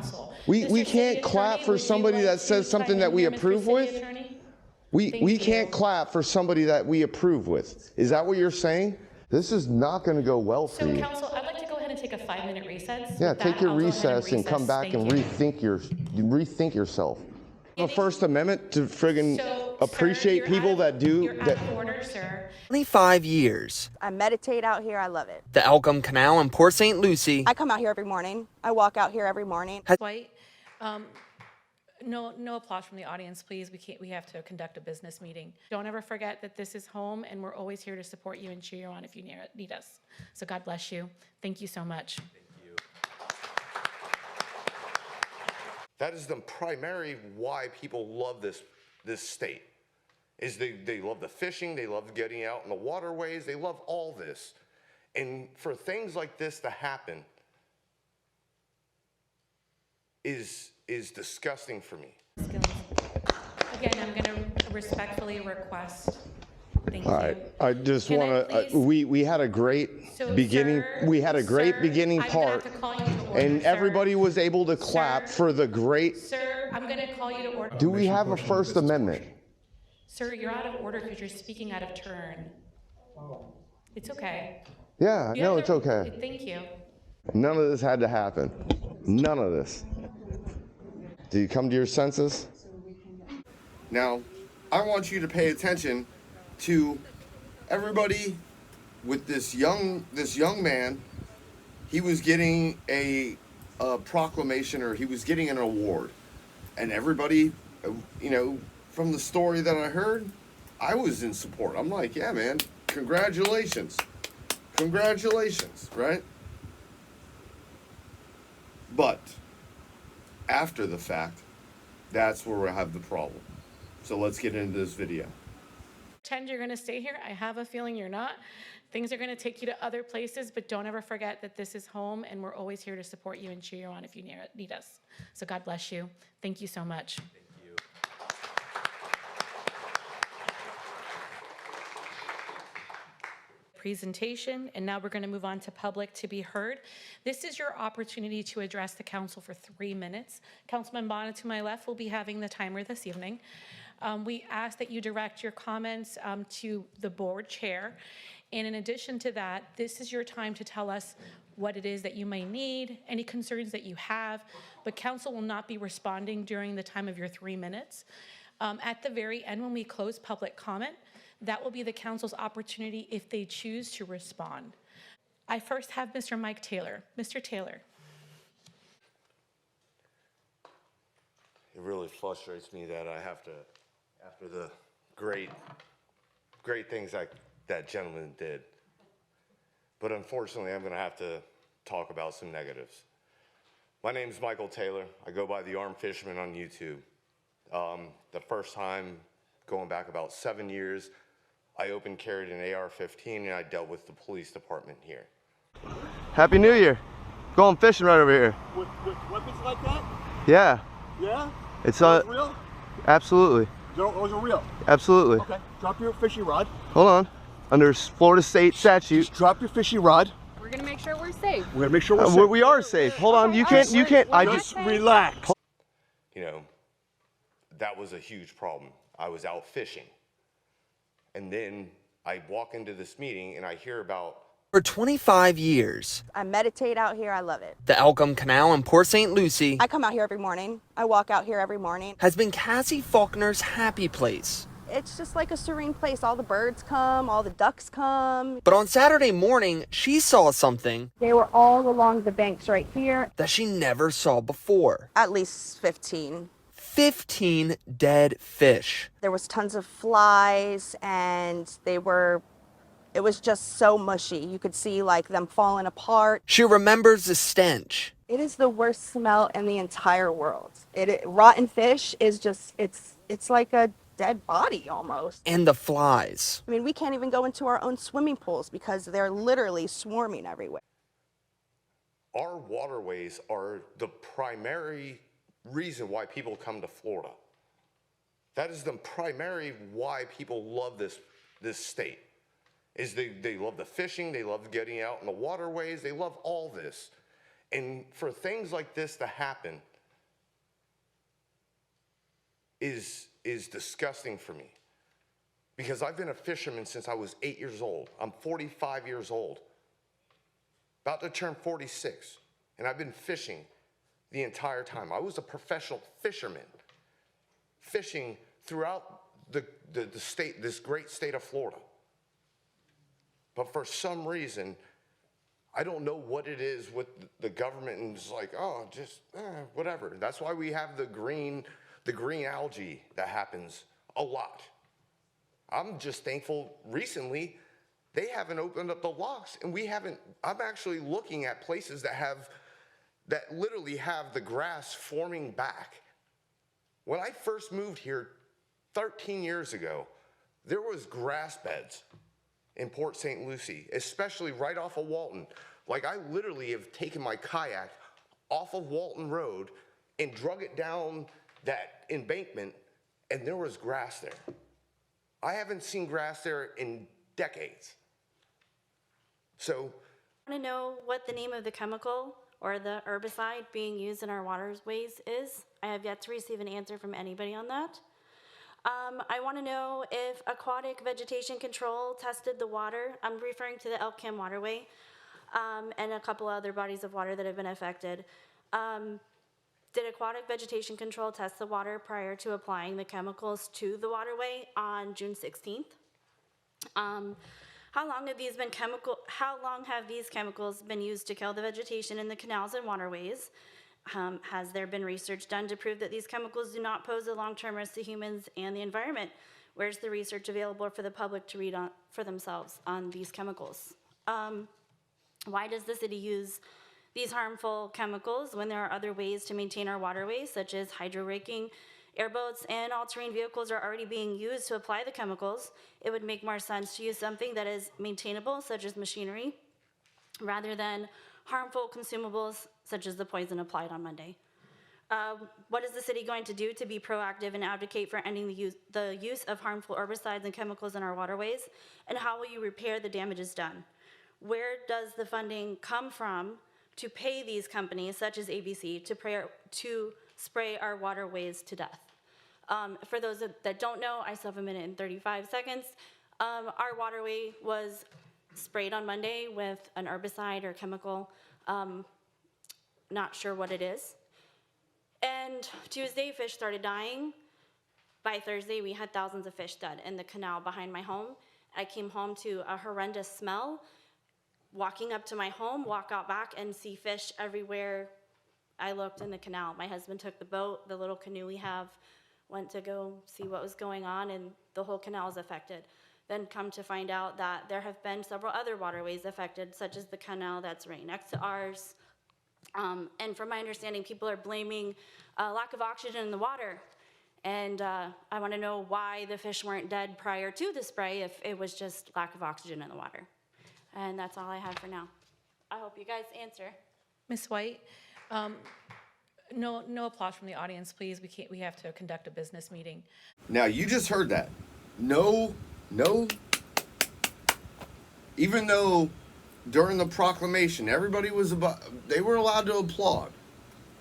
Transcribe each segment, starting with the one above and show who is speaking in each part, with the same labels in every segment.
Speaker 1: counsel.
Speaker 2: We
Speaker 1: Mr.
Speaker 2: can't
Speaker 1: City
Speaker 2: clap
Speaker 1: Attorney,
Speaker 2: for
Speaker 1: would you
Speaker 2: somebody
Speaker 1: like
Speaker 2: that
Speaker 1: to
Speaker 2: says something
Speaker 1: chime
Speaker 2: that
Speaker 1: in
Speaker 2: we
Speaker 1: here, Mr.
Speaker 2: approve
Speaker 1: City
Speaker 2: with.
Speaker 1: Attorney?
Speaker 2: We
Speaker 1: Thank
Speaker 2: can't
Speaker 1: you.
Speaker 2: clap for somebody that we approve with. Is that what you're saying? This is not going to go well for
Speaker 1: So,
Speaker 2: you.
Speaker 1: counsel, I'd like to go ahead and take a 5-minute recess.
Speaker 2: Yeah,
Speaker 1: With
Speaker 2: take
Speaker 1: that,
Speaker 2: your
Speaker 1: I'll go ahead
Speaker 2: recess and come back and
Speaker 1: Thank you.
Speaker 2: rethink yourself. The First Amendment to friggin'
Speaker 1: So,
Speaker 2: appreciate people that do
Speaker 1: You're
Speaker 2: that.
Speaker 1: out of order, sir.
Speaker 3: 25 years.
Speaker 4: I meditate out here. I love it.
Speaker 3: The Elkham Canal in Port St. Lucie.
Speaker 4: I come out here every morning. I walk out here every morning.
Speaker 1: White, no applause from the audience, please. We have to conduct a business meeting. Don't ever forget that this is home, and we're always here to support you and cheer you on if you need us. So God bless you. Thank you so much.
Speaker 5: That is the primary why people love this state. Is they love the fishing, they love getting out in the waterways, they love all this. And for things like this to happen is disgusting for me.
Speaker 1: Again, I'm going to respectfully request. Thank
Speaker 2: All
Speaker 1: you.
Speaker 2: right, I just
Speaker 1: Can
Speaker 2: want
Speaker 1: I
Speaker 2: to.
Speaker 1: please-
Speaker 2: We had a great
Speaker 1: So,
Speaker 2: beginning.
Speaker 1: sir,
Speaker 2: We had a great
Speaker 1: sir,
Speaker 2: beginning
Speaker 1: I'm gonna
Speaker 2: part,
Speaker 1: have to call you to order,
Speaker 2: and
Speaker 1: sir.
Speaker 2: everybody was able to clap
Speaker 1: Sir,
Speaker 2: for the great.
Speaker 1: Sir, I'm going to call you to order.
Speaker 2: Do we have a First Amendment?
Speaker 1: Sir, you're out of order because you're speaking out of turn. It's okay.
Speaker 2: Yeah,
Speaker 1: You
Speaker 2: no,
Speaker 1: have
Speaker 2: it's
Speaker 1: to-
Speaker 2: okay.
Speaker 1: Thank you.
Speaker 2: None of this had to happen. None of this. Do you come to your senses?
Speaker 5: Now, I want you to pay attention to everybody with this young man. He was getting a proclamation, or he was getting an award, and everybody, from the story that I heard, I was in support. I'm like, yeah, man, congratulations, right? But after the fact, that's where we have the problem. So let's get into this video.
Speaker 1: Pretend you're going to stay here. I have a feeling you're not. Things are going to take you to other places, but don't ever forget that this is home, and we're always here to support you and cheer you on if you need us. So God bless you. Thank you so much. Presentation, and now we're going to move on to public to be heard. This is your opportunity to address the council for 3 minutes. Councilman Bonner to my left will be having the timer this evening. We ask that you direct your comments to the board chair. And in addition to that, this is your time to tell us what it is that you may need, any concerns that you have, but council will not be responding during the time of your 3 minutes. At the very end, when we close public comment, that will be the council's opportunity if they choose to respond. I first have Mr. Mike Taylor. Mr. Taylor.
Speaker 5: It really frustrates me that I have to, after the great things that gentleman did. But unfortunately, I'm going to have to talk about some negatives. My name is Michael Taylor. I go by the Armed Fisherman on YouTube. The first time, going back about 7 years, I open carried an AR-15 and I dealt with the police department here.
Speaker 2: Happy New Year. Going fishing right over here.
Speaker 6: With weapons like that?
Speaker 2: Yeah.
Speaker 6: Yeah?
Speaker 2: It's
Speaker 6: real?
Speaker 2: absolutely.
Speaker 6: Those are real?
Speaker 2: Absolutely.
Speaker 6: Okay, drop your fishing rod.
Speaker 2: Hold on. Under Florida State statute.
Speaker 6: Just drop your fishing rod.
Speaker 7: We're gonna make sure we're safe.
Speaker 6: We're gonna make sure we're safe.
Speaker 2: We are safe. Hold on. You can't.
Speaker 6: Just relax.
Speaker 5: That was a huge problem. I was out fishing. And then I walk into this meeting and I hear about...
Speaker 3: For 25 years.
Speaker 4: I meditate out here. I love it.
Speaker 3: The Elkham Canal in Port St. Lucie.
Speaker 4: I come out here every morning. I walk out here every morning.
Speaker 3: Has been Cassie Faulkner's happy place.
Speaker 4: It's just like a serene place. All the birds come, all the ducks come.
Speaker 3: But on Saturday morning, she saw something
Speaker 7: They were all along the banks right here.
Speaker 3: that she never saw before.
Speaker 4: At least 15.
Speaker 3: 15 dead fish.
Speaker 4: There was tons of flies, and it was just so mushy. You could see like them falling apart.
Speaker 3: She remembers the stench.
Speaker 4: It is the worst smell in the entire world. Rotten fish is just, it's like a dead body almost.
Speaker 3: And the flies.
Speaker 4: I mean, we can't even go into our own swimming pools because they're literally swarming everywhere.
Speaker 5: Our waterways are the primary reason why people come to Florida. That is the primary why people love this state. Is they love the fishing, they love getting out in the waterways, they love all this. And for things like this to happen is disgusting for me. Because I've been a fisherman since I was 8 years old. I'm 45 years old, about to turn 46, and I've been fishing the entire time. I was a professional fisherman, fishing throughout the state, this great state of Florida. But for some reason, I don't know what it is with the government, and it's like, oh, just whatever. That's why we have the green algae that happens a lot. I'm just thankful recently they haven't opened up the locks, and I'm actually looking at places that literally have the grass forming back. When I first moved here 13 years ago, there was grass beds in Port St. Lucie, especially right off of Walton. Like, I literally have taken my kayak off of Walton Road and drug it down that embankment, and there was grass there. I haven't seen grass there in decades. So,
Speaker 8: I want to know what the name of the chemical or the herbicide being used in our waterways is. I have yet to receive an answer from anybody on that. I want to know if aquatic vegetation control tested the water. I'm referring to the Elk Cam waterway and a couple other bodies of water that have been affected. Did aquatic vegetation control test the water prior to applying the chemicals to the waterway on June 16th? How long have these chemicals been used to kill the vegetation in the canals and waterways? Has there been research done to prove that these chemicals do not pose a long-term risk to humans and the environment? Where's the research available for the public to read on for themselves on these chemicals? Why does the city use these harmful chemicals when there are other ways to maintain our waterways, such as hydro-raking? Airboats and all-terrain vehicles are already being used to apply the chemicals. It would make more sense to use something that is maintainable, such as machinery, rather than harmful consumables, such as the poison applied on Monday. What is the city going to do to be proactive and advocate for ending the use of harmful herbicides and chemicals in our waterways? And how will you repair the damages done? Where does the funding come from to pay these companies, such as ABC, to spray our waterways to death? For those that don't know, I still have 1 minute and 35 seconds. Our waterway was sprayed on Monday with an herbicide or chemical, not sure what it is. And Tuesday, fish started dying. By Thursday, we had thousands of fish dead in the canal behind my home. I came home to a horrendous smell. Walking up to my home, walk out back and see fish everywhere I looked in the canal. My husband took the boat, the little canoe we have, went to go see what was going on, and the whole canal is affected. Then come to find out that there have been several other waterways affected, such as the canal that's right next to ours. And from my understanding, people are blaming lack of oxygen in the water. And I want to know why the fish weren't dead prior to the spray if it was just lack of oxygen in the water. And that's all I have for now. I hope you guys answer.
Speaker 1: Ms. White, no applause from the audience, please. We have to conduct a business meeting.
Speaker 2: Now, you just heard that. No. Even though during the proclamation, they were allowed to applaud.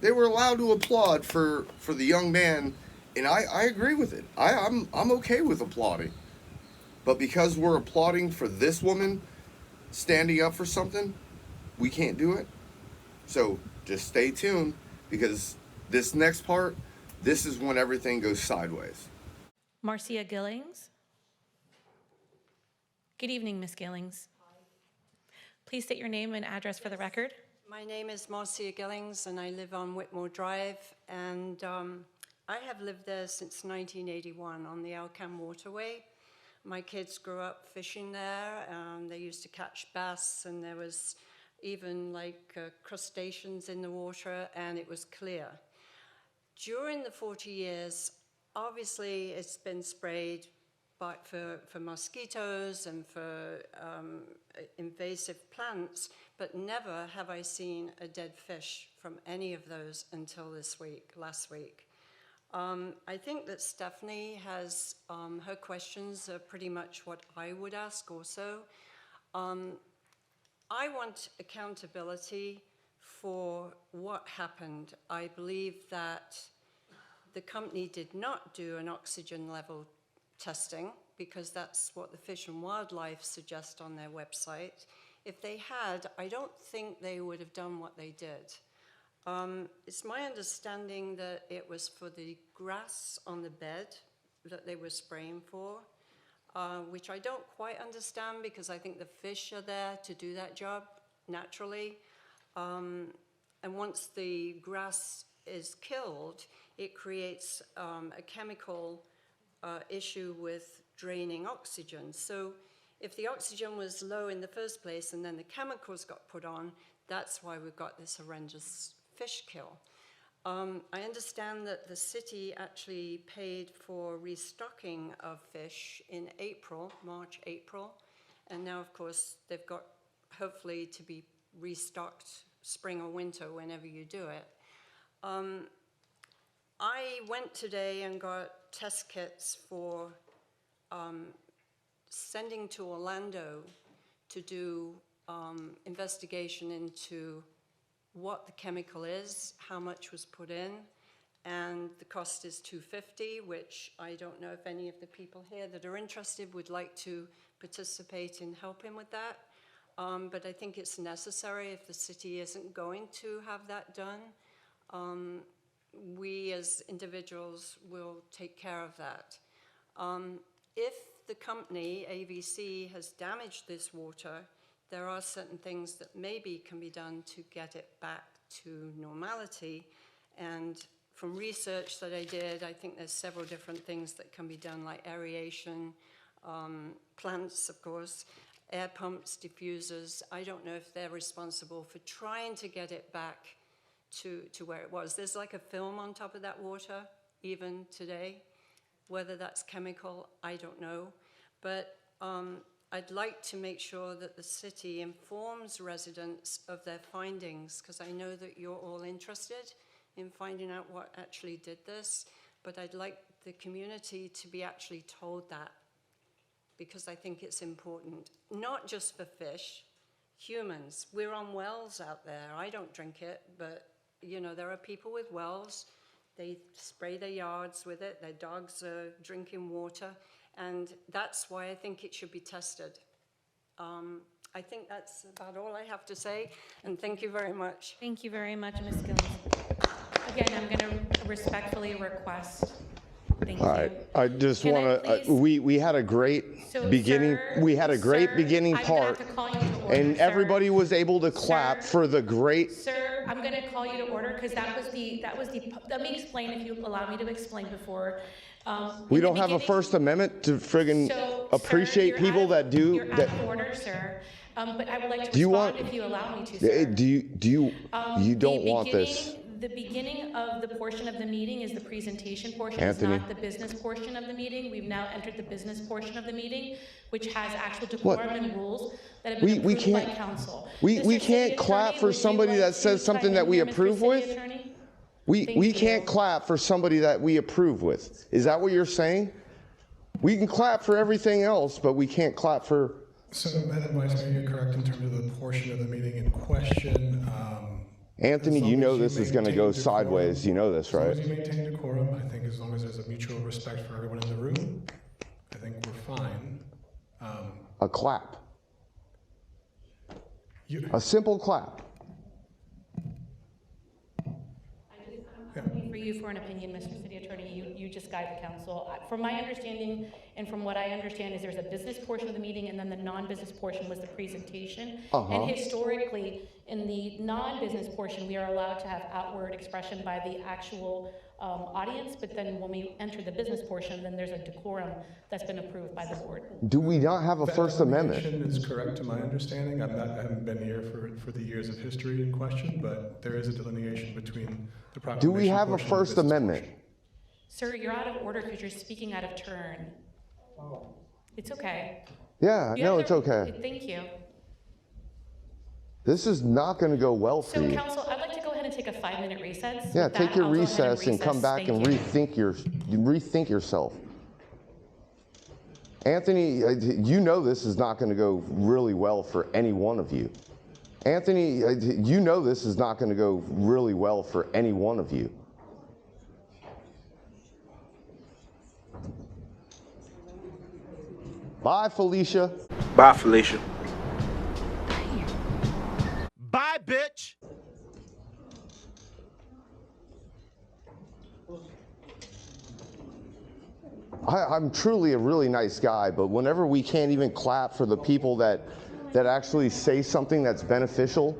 Speaker 2: They were allowed to applaud for the young man, and I agree with it. I'm okay with applauding. But because we're applauding for this woman standing up for something, we can't do it. So just stay tuned, because this next part, this is when everything goes sideways.
Speaker 1: Marcia Gillings. Good evening, Ms. Gillings. Please state your name and address for the record.
Speaker 9: My name is Marcia Gillings, and I live on Whitmore Drive, and I have lived there since 1981 on the Alcam Waterway. My kids grew up fishing there. They used to catch bass, and there was even crustaceans in the water, and it was clear. During the 40 years, obviously it's been sprayed for mosquitoes and for invasive plants, but never have I seen a dead fish from any of those until last week. I think that Stephanie has, her questions are pretty much what I would ask also. I want accountability for what happened. I believe that the company did not do an oxygen level testing because that's what the Fish and Wildlife suggest on their website. If they had, I don't think they would have done what they did. It's my understanding that it was for the grass on the bed that they were spraying for, which I don't quite understand because I think the fish are there to do that job naturally. And once the grass is killed, it creates a chemical issue with draining oxygen. So if the oxygen was low in the first place and then the chemicals got put on, that's why we've got this horrendous fish kill. I understand that the city actually paid for restocking of fish in April, March, April, and now of course they've got hopefully to be restocked spring or winter whenever you do it. I went today and got test kits for sending to Orlando to do investigation into what the chemical is, how much was put in, and the cost is $250, which I don't know if any of the people here that are interested would like to participate in helping with that. But I think it's necessary if the city isn't going to have that done. We as individuals will take care of that. If the company, AVC, has damaged this water, there are certain things that maybe can be done to get it back to normality. And from research that I did, I think there's several different things that can be done, like aeration, plants, of course, air pumps, diffusers. I don't know if they're responsible for trying to get it back to where it was. There's like a film on top of that water, even today. Whether that's chemical, I don't know. But I'd like to make sure that the city informs residents of their findings, because I know that you're all interested in finding out what actually did this, but I'd like the community to be actually told that, because I think it's important, not just for fish, humans. We're on wells out there. I don't drink it, but you know, there are people with wells. They spray their yards with it. Their dogs are drinking water. And that's why I think it should be tested. I think that's about all I have to say. And thank you very much.
Speaker 1: Thank you very much, Ms. Gillens. Again, I'm going to respectfully request. Thank you.
Speaker 5: All right, I just
Speaker 1: Can I
Speaker 5: want to,
Speaker 1: please-
Speaker 5: we had a great
Speaker 1: So,
Speaker 5: beginning,
Speaker 1: sir-
Speaker 5: we had a great
Speaker 1: sir,
Speaker 5: beginning
Speaker 1: I'm gonna have
Speaker 5: part,
Speaker 1: to call you to order,
Speaker 5: and
Speaker 1: sir.
Speaker 5: everybody was able to clap
Speaker 1: Sir?
Speaker 5: for the great,
Speaker 1: Sir, I'm going to call you to order because let me explain if you allow me to explain before.
Speaker 5: we
Speaker 1: In the
Speaker 5: don't have a
Speaker 1: beginning-
Speaker 5: First Amendment to friggin'
Speaker 1: So,
Speaker 5: appreciate
Speaker 1: sir,
Speaker 5: people that do,
Speaker 1: You're out
Speaker 5: that,
Speaker 1: of order, sir. But I would like to
Speaker 5: Do you
Speaker 1: respond
Speaker 5: want-
Speaker 1: if you allow me to, sir.
Speaker 5: you don't want this.
Speaker 1: The beginning of the portion of the meeting is the presentation portion.
Speaker 5: Anthony.
Speaker 1: It's not the business portion of the meeting. We've now entered the business portion of the meeting, which has actual decorum and rules that have been
Speaker 5: We
Speaker 1: approved by
Speaker 5: can't-
Speaker 1: council.
Speaker 5: we
Speaker 1: Mr.
Speaker 5: can't
Speaker 1: City
Speaker 5: clap
Speaker 1: Attorney,
Speaker 5: for
Speaker 1: would you
Speaker 5: somebody
Speaker 1: like
Speaker 5: that
Speaker 1: to
Speaker 5: says something
Speaker 1: chime
Speaker 5: that
Speaker 1: in
Speaker 5: we
Speaker 1: here, Mr.
Speaker 5: approve
Speaker 1: City
Speaker 5: with?
Speaker 1: Attorney?
Speaker 5: We
Speaker 1: Thank
Speaker 5: can't
Speaker 1: you.
Speaker 5: clap for somebody that we approve with. Is that what you're saying? We can clap for everything else, but we can't clap for,
Speaker 10: So, Madam Vice Mayor, you're correct in terms of the portion of the meeting in question.
Speaker 5: Anthony,
Speaker 10: As long
Speaker 5: you know
Speaker 10: as
Speaker 5: this is gonna
Speaker 10: maintain
Speaker 5: go
Speaker 10: decorum-
Speaker 5: sideways, you know this,
Speaker 10: As long
Speaker 5: right?
Speaker 10: as you maintain decorum, I think as long as there's a mutual respect for everyone in the room, I think we're fine.
Speaker 5: A clap,
Speaker 10: You,
Speaker 5: a simple clap.
Speaker 1: I'm looking for you for an opinion, Mr. City Attorney. You just guide the council. From my understanding and from what I understand is there's a business portion of the meeting and then the non-business portion was the presentation. And historically, in the non-business portion, we are allowed to have outward expression by the actual audience, but then when we enter the business portion, then there's a decorum that's been approved by the board.
Speaker 5: Do we not have a
Speaker 10: that
Speaker 5: First Amendment?
Speaker 10: delineation is correct to my understanding. I haven't been here for the years of history in question, but there is a delineation between the proclamation.
Speaker 5: Do we have a
Speaker 10: portion and the
Speaker 5: First
Speaker 10: business
Speaker 5: Amendment?
Speaker 10: portion.
Speaker 1: Sir, you're out of order because you're speaking out of turn. It's okay.
Speaker 5: Yeah,
Speaker 1: You
Speaker 5: no,
Speaker 1: have
Speaker 5: it's
Speaker 1: the-
Speaker 5: okay.
Speaker 1: Thank you.
Speaker 5: This is not gonna go well for
Speaker 1: So,
Speaker 5: you.
Speaker 1: council, I'd like to go ahead and take a 5-minute recess.
Speaker 5: Yeah,
Speaker 1: With
Speaker 5: take
Speaker 1: that,
Speaker 5: your
Speaker 1: I'll go ahead
Speaker 5: recess and come back and
Speaker 1: Thank you.
Speaker 5: rethink yourself. Anthony, you know this is not gonna go really well for any one of you. Anthony, you know this is not gonna go really well for any one of you. Bye, Felicia.
Speaker 6: Bye, Felicia.
Speaker 11: Bye, bitch.
Speaker 5: I'm truly a really nice guy, but whenever we can't even clap for the people that actually say something that's beneficial,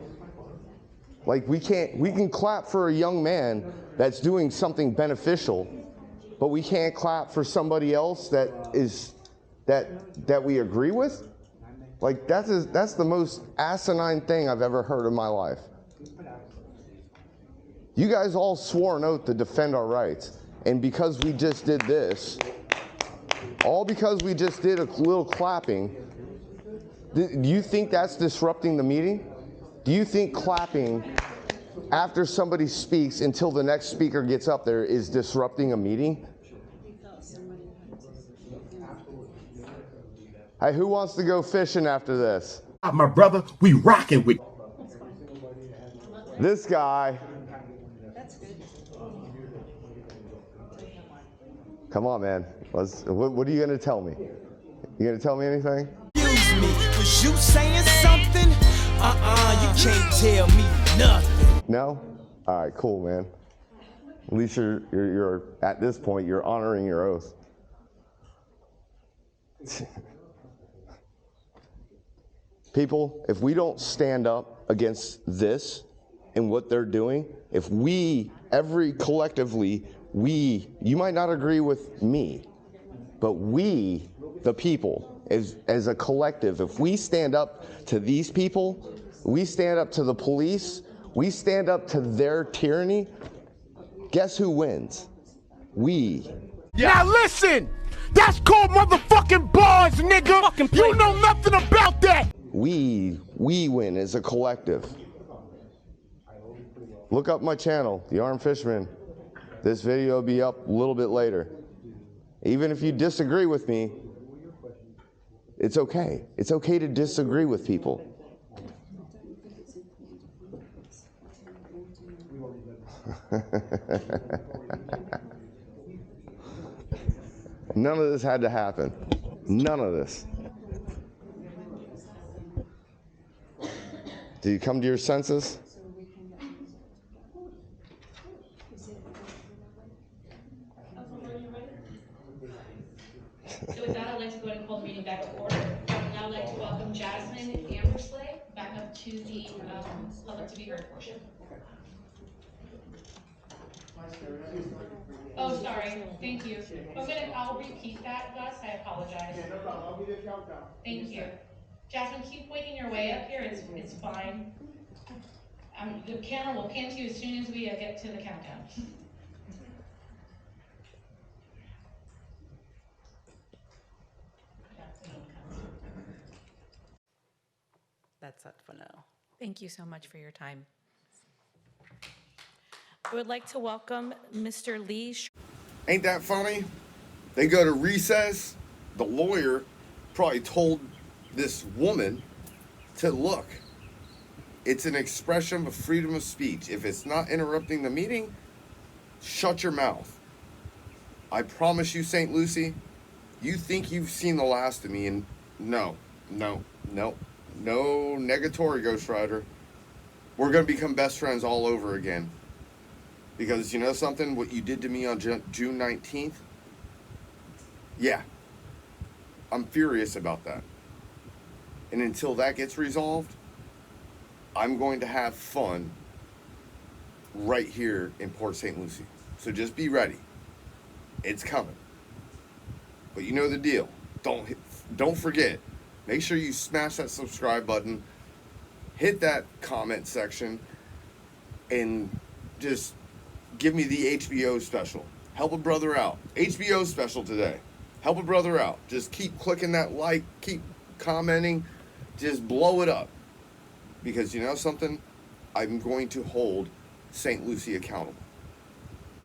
Speaker 5: like we can clap for a young man that's doing something beneficial, but we can't clap for somebody else that we agree with. Like that's the most asinine thing I've ever heard in my life. You guys all swore an oath to defend our rights, and because we just did this, all because we just did a little clapping, do you think that's disrupting the meeting? Do you think clapping after somebody speaks until the next speaker gets up there is disrupting a meeting? Hey, who wants to go fishing after this?
Speaker 11: My brother, we rocking with.
Speaker 5: This guy. Come on, man. What are you going to tell me? You going to tell me anything?
Speaker 11: Excuse me, was you saying something? You can't tell me nothing.
Speaker 5: No? All right, cool, man. At least you're at this point, you're honoring your oath. People, if we don't stand up against this and what they're doing, if we, collectively, you might not agree with me, but we, the people, as a collective, if we stand up to these people, we stand up to the police, we stand up to their tyranny, guess who wins? We.
Speaker 11: Now listen, that's called motherfucking bars, nigga. You know nothing about that.
Speaker 5: We win as a collective. Look up my channel, The Armed Fisherman. This video will be up a little bit later. Even if you disagree with me, it's okay. It's okay to disagree with people. None of this had to happen. None of this. Did you come to your senses?
Speaker 1: So with that, I'd like to go ahead and call the meeting back to order. I would now like to welcome Jasmine Ambersley back up to the public to be heard portion. Oh, sorry. Thank you. I'll repeat that, Gus. I apologize.
Speaker 6: Yeah, no problem. I'll give you a countdown.
Speaker 1: Thank you. Jasmine, keep waiting your way up here. It's fine. The camera will pan to you as soon as we get to the countdown.
Speaker 12: That's it for now.
Speaker 1: Thank you so much for your time. I would like to welcome Mr. Lee.
Speaker 2: Ain't that funny? They go to recess. The lawyer probably told this woman to look. It's an expression of freedom of speech. If it's not interrupting the meeting, shut your mouth. I promise you, St. Lucie, you think you've seen the last of me, and no negatory, Ghost Rider. We're going to become best friends all over again. Because you know something? What you did to me on June 19th? Yeah. I'm furious about that. And until that gets resolved, I'm going to have fun right here in Port St. Lucie. So just be ready. It's coming. But you know the deal. Don't forget. Make sure you smash that subscribe button. Hit that comment section. And just give me the HBO special. Help a brother out. HBO special today. Help a brother out. Just keep clicking that like. Keep commenting. Just blow it up. Because you know something? I'm going to hold St. Lucie accountable.